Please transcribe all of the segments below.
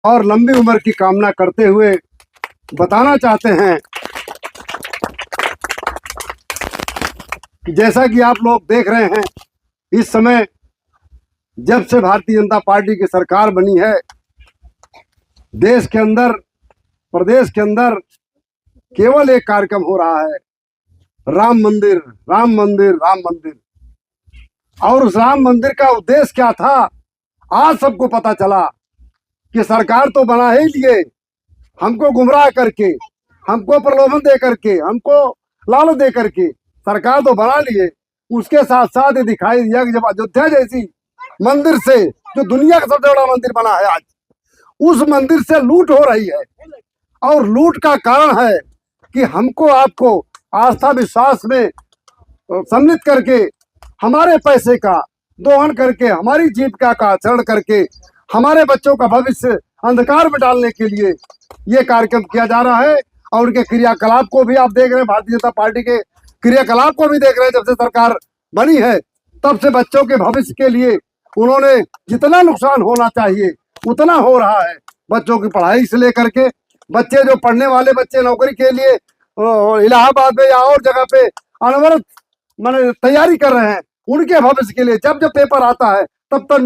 और लंबी उम्र की कामना करते हुए बताना चाहते हैं कि जैसा कि आप लोग देख रहे हैं, इस समय जब से भारतीय जनता पार्टी की सरकार बनी है, देश के अंदर, प्रदेश के अंदर केवल एक कार्यक्रम हो रहा है, राम मंदिर, राम मंदिर, राम मंदिर। और उस राम मंदिर का उद्देश्य क्या था, आज सबको पता चला कि सरकार तो बना ही लिए, हमको गुमराह करके, हमको प्रलोभन दे करके, हमको लालच दे करके सरकार तो बना लिए। उसके साथ साथ ये दिखाई दिया कि जब अयोध्या जैसी मंदिर से, जो दुनिया का सबसे बड़ा मंदिर बना है आज, उस मंदिर से लूट हो रही है। और लूट का कारण है कि हमको आपको आस्था विश्वास में सम्मिलित करके, हमारे पैसे का दोहन करके, हमारी जीविका का आचरण करके, हमारे बच्चों का भविष्य अंधकार में डालने के लिए ये कार्यक्रम किया जा रहा है। और उनके क्रियाकलाप को भी आप देख रहे हैं, भारतीय जनता पार्टी के क्रियाकलाप को भी देख रहे हैं। जब से सरकार बनी है तब से बच्चों के भविष्य के लिए उन्होंने जितना नुकसान होना चाहिए उतना हो रहा है। बच्चों की पढ़ाई से लेकर के, बच्चे जो पढ़ने वाले बच्चे नौकरी के लिए इलाहाबाद में या और जगह पे अनवरत माने तैयारी कर रहे हैं, उनके भविष्य के लिए जब जब पेपर आता है तब तक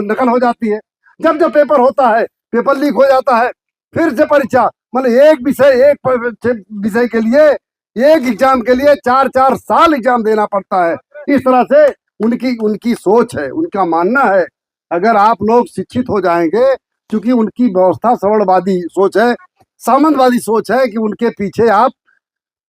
नकल हो जाती है, जब जब पेपर होता है पेपर लीक हो जाता है, फिर से परीक्षा, मतलब एक विषय के लिए, एक एग्जाम के लिए 4-4 साल एग्जाम देना पड़ता है। इस तरह से उनकी सोच है, उनका मानना है। अगर आप लोग शिक्षित हो जाएंगे, क्योंकि उनकी व्यवस्था सवर्णवादी सोच है, सामंतवादी सोच है, कि उनके पीछे आप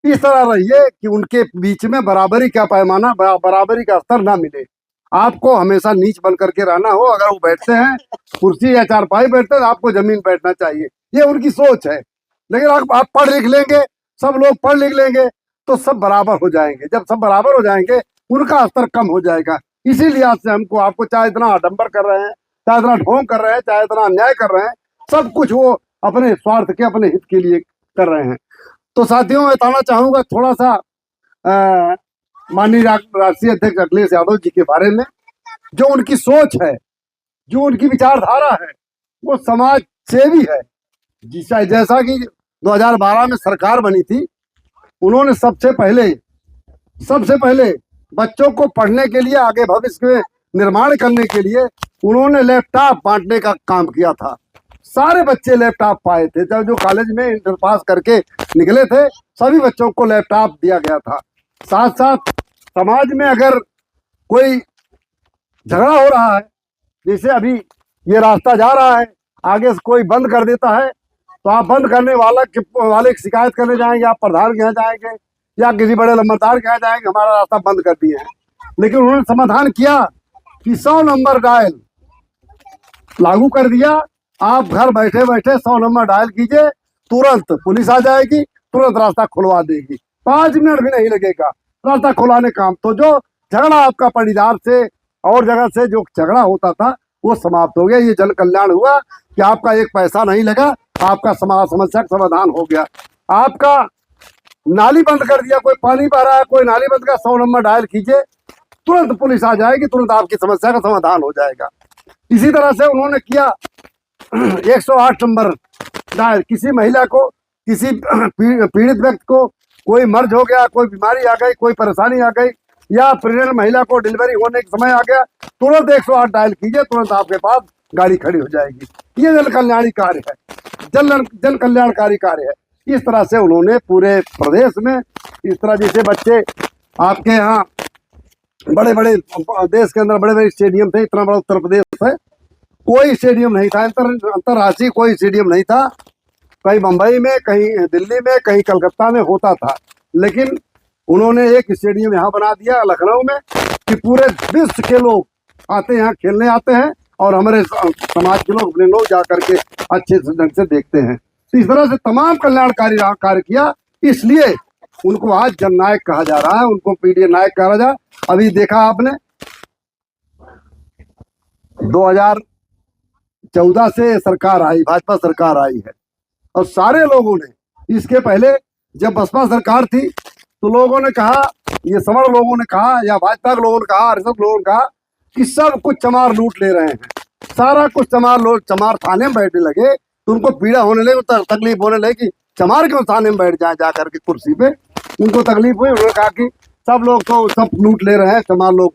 इस तरह रहिए कि उनके बीच में बराबरी का पैमाना, बराबरी का स्तर ना मिले। आपको हमेशा नीच बन करके रहना हो। अगर वो बैठते हैं कुर्सी या चारपाई बैठते हैं, तो आपको जमीन बैठना चाहिए, ये उनकी सोच है। लेकिन आप पढ़ लिख लेंगे, सब लोग पढ़ लिख लेंगे तो सब बराबर हो जाएंगे। जब सब बराबर हो जाएंगे उनका स्तर कम हो जाएगा। इसीलिए आज से हमको, आपको चाहे इतना आडंबर कर रहे हैं, चाहे इतना ढोंग कर रहे हैं, चाहे इतना अन्याय कर रहे हैं, सब कुछ वो अपने स्वार्थ के, अपने हित के लिए कर रहे हैं। तो साथियों, मैं बताना चाहूंगा थोड़ा सा माननीय राष्ट्रीय अध्यक्ष अखिलेश यादव जी के बारे में। जो उनकी सोच है, जो उनकी विचारधारा है, वो समाज सेवी है। जैसा कि 2012 में सरकार बनी थी, उन्होंने सबसे पहले बच्चों को पढ़ने के लिए, आगे भविष्य के निर्माण करने के लिए उन्होंने लैपटॉप बांटने का काम किया था। सारे बच्चे लैपटॉप पाए थे। जब जो कॉलेज में इंटर पास करके निकले थे, सभी बच्चों को लैपटॉप दिया गया था। साथ साथ समाज में अगर कोई झगड़ा हो रहा है, जैसे अभी ये रास्ता जा रहा है, आगे से कोई बंद कर देता है, तो आप बंद करने वाले की शिकायत करने जाएंगे, आप प्रधान के यहाँ जाएंगे या किसी बड़े लंबरदार के यहाँ जाएंगे, हमारा रास्ता बंद कर दिए हैं। लेकिन उन्होंने समाधान किया कि 100 नंबर डायल लागू कर दिया। आप घर बैठे बैठे 100 नंबर डायल कीजिए, तुरंत पुलिस आ जाएगी, तुरंत रास्ता खुलवा देगी, 5 मिनट भी नहीं लगेगा रास्ता खुलाने काम। तो जो झगड़ा आपका पटीदार से और जगह से जो झगड़ा होता था, वो समाप्त हो गया। ये जन कल्याण हुआ कि आपका एक पैसा नहीं लगा, आपका समस्या का समाधान हो गया। आपका नाली बंद कर दिया, कोई पानी बह रहा है, कोई नाली बंद कर, 100 नंबर डायल कीजिए, तुरंत पुलिस आ जाएगी, तुरंत आपकी समस्या का समाधान हो जाएगा। इसी तरह से उन्होंने किया 108 नंबर डायल। किसी महिला को, किसी पीड़ित व्यक्ति को कोई मर्ज हो गया, कोई बीमारी आ गई, कोई परेशानी आ गई, या प्रेग्नेंट महिला को डिलीवरी होने के समय आ गया, तुरंत 108 डायल कीजिए, तुरंत आपके पास गाड़ी खड़ी हो जाएगी। ये जन कल्याणी कार्य है, जन कल्याणकारी कार्य है। इस तरह से उन्होंने पूरे प्रदेश में, इस तरह जैसे बच्चे आपके यहाँ बड़े बड़े देश के अंदर बड़े बड़े स्टेडियम थे, इतना बड़ा उत्तर प्रदेश है, कोई स्टेडियम नहीं था, अंतरराष्ट्रीय कोई स्टेडियम नहीं था। कहीं मुंबई में, कहीं दिल्ली में, कहीं कलकत्ता में होता था, लेकिन उन्होंने एक स्टेडियम यहाँ बना दिया लखनऊ में, कि पूरे विश्व के लोग आते हैं, यहाँ खेलने आते हैं, और हमारे समाज के लोग, अपने लोग जा करके अच्छे ढंग से देखते हैं। तो इस तरह से तमाम कल्याणकारी कार्य किया, इसलिए उनको आज जननायक कहा जा रहा है, उनको पीडीए नायक कहा जा। अभी देखा आपने 2014 से सरकार आई, भाजपा सरकार आई है, और सारे लोगों ने, इसके पहले जब बसपा सरकार थी तो लोगों ने कहा, ये समर लोगों ने कहा, या भाजपा के लोगों ने कहा, सब लोगों ने कहा कि सब कुछ चमार लूट ले रहे हैं, सारा कुछ चमार लोग, चमार थाने में बैठने लगे तो उनको पीड़ा होने लगी, तकलीफ होने लगी कि चमार क्यों थाने में बैठ जाए, जा करके कुर्सी पे। उनको तकलीफ हुई, उन्होंने कहा कि सब लोग तो सब लूट ले रहे हैं चमार लोग।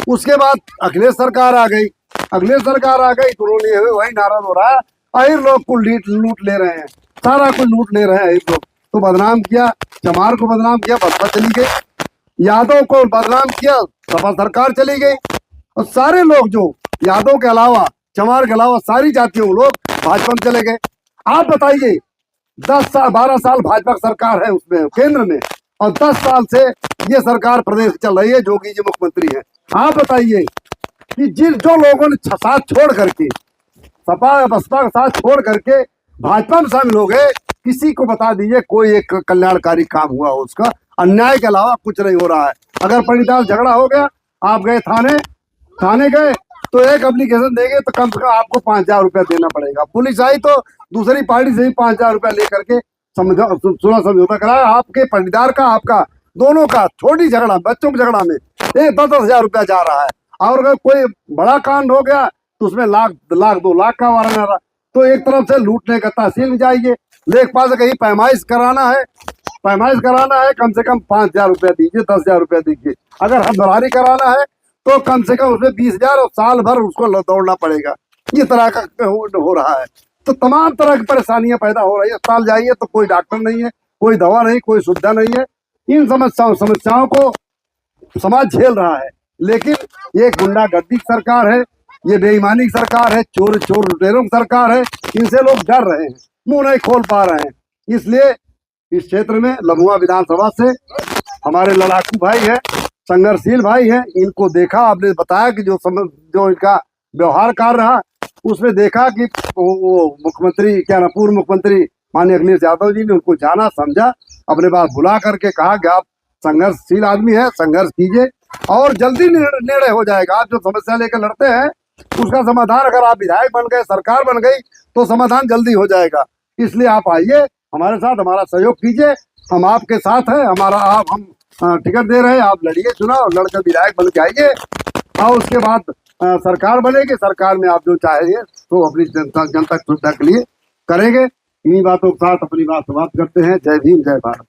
उसके बाद अखिलेश सरकार आ गई, अखिलेश सरकार आ गई तो उन्होंने वही नाराज हो रहा है, अहिर लोग को लूट ले रहे हैं, सारा कुछ लूट ले रहे हैं अहिर लोग। तो बदनाम किया, चमार को बदनाम किया, बसपा चली गई। यादव को बदनाम किया, सपा सरकार चली गई। और सारे लोग जो यादव के अलावा, चमार के अलावा सारी जातियों लोग भाजपा में चले गए। आप बताइए, 10 साल 12 साल भाजपा की सरकार है उसमें केंद्र में, और 10 साल से ये सरकार प्रदेश चल रही है, जोगी जी मुख्यमंत्री है। आप बताइए कि जो लोगों ने साथ छोड़ करके, सपा बसपा का साथ छोड़ करके भाजपा में शामिल हो गए, किसी को बता दीजिए कोई एक कल्याणकारी काम हुआ हो उसका? अन्याय के अलावा कुछ नहीं हो रहा है। अगर परिणाम झगड़ा हो गया, आप गए थाने गए तो एक एप्लीकेशन देंगे तो कम से कम आपको 5,000 रुपया देना पड़ेगा। पुलिस आई तो दूसरी पार्टी से ही 5,000 रुपया लेकर के सुलह समझौता कराया, आपके पट्टीदार का, आपका दोनों का। छोटी झगड़ा, बच्चों के झगड़ा में 10,000 रुपया जा रहा है। और अगर कोई बड़ा कांड हो गया तो उसमें लाख 2 लाख का वारंट आ रहा। तो एक तरफ से लूटने का तहसील में जाइए, लेखपाल से कहीं पैमाइश कराना है, कम से कम 5,000 रुपया दीजिए, 10,000 रुपया दीजिए। अगर हदरारी कराना है तो कम से कम उसमें 20,000 और साल भर उसको दौड़ना पड़ेगा। ये तरह का हो रहा है। तो तमाम तरह की परेशानियां पैदा हो रही है। अस्पताल जाइए तो कोई डॉक्टर नहीं है, कोई दवा नहीं, कोई सुविधा नहीं है। इन समस्याओं को समाज झेल रहा है, लेकिन ये गुंडागर्दी की सरकार है, ये बेईमानी की सरकार है, चोर लुटेरों की सरकार है। इनसे लोग डर रहे हैं, मुंह नहीं खोल पा रहे हैं। इसलिए इस क्षेत्र में लम्हुआ विधानसभा से हमारे लड़ाकू भाई है, संघर्षशील भाई है, इनको देखा, आपने बताया कि जो इनका व्यवहार कार्य रहा उसमें देखा कि वो मुख्यमंत्री पूर्व मुख्यमंत्री माननीय अखिलेश यादव जी ने उनको जाना, समझा, अपने पास बुला करके कहा कि आप संघर्षशील आदमी है, संघर्ष कीजिए और जल्दी निर्णय हो जाएगा। आप जो समस्या लेकर लड़ते हैं उसका समाधान, अगर आप विधायक बन गए, सरकार बन गई तो समाधान जल्दी हो जाएगा। इसलिए आप आइए हमारे साथ, हमारा सहयोग कीजिए, हम आपके साथ हैं। हम टिकट दे रहे हैं, आप लड़िए चुनाव, लड़कर विधायक बन के आइए और उसके बाद सरकार बनेगी। सरकार में आप जो चाहिए तो अपनी जनता की सुविधा के लिए करेंगे। इन्हीं बातों के साथ अपनी बात समाप्त करते हैं। जय भीम, जय भारत।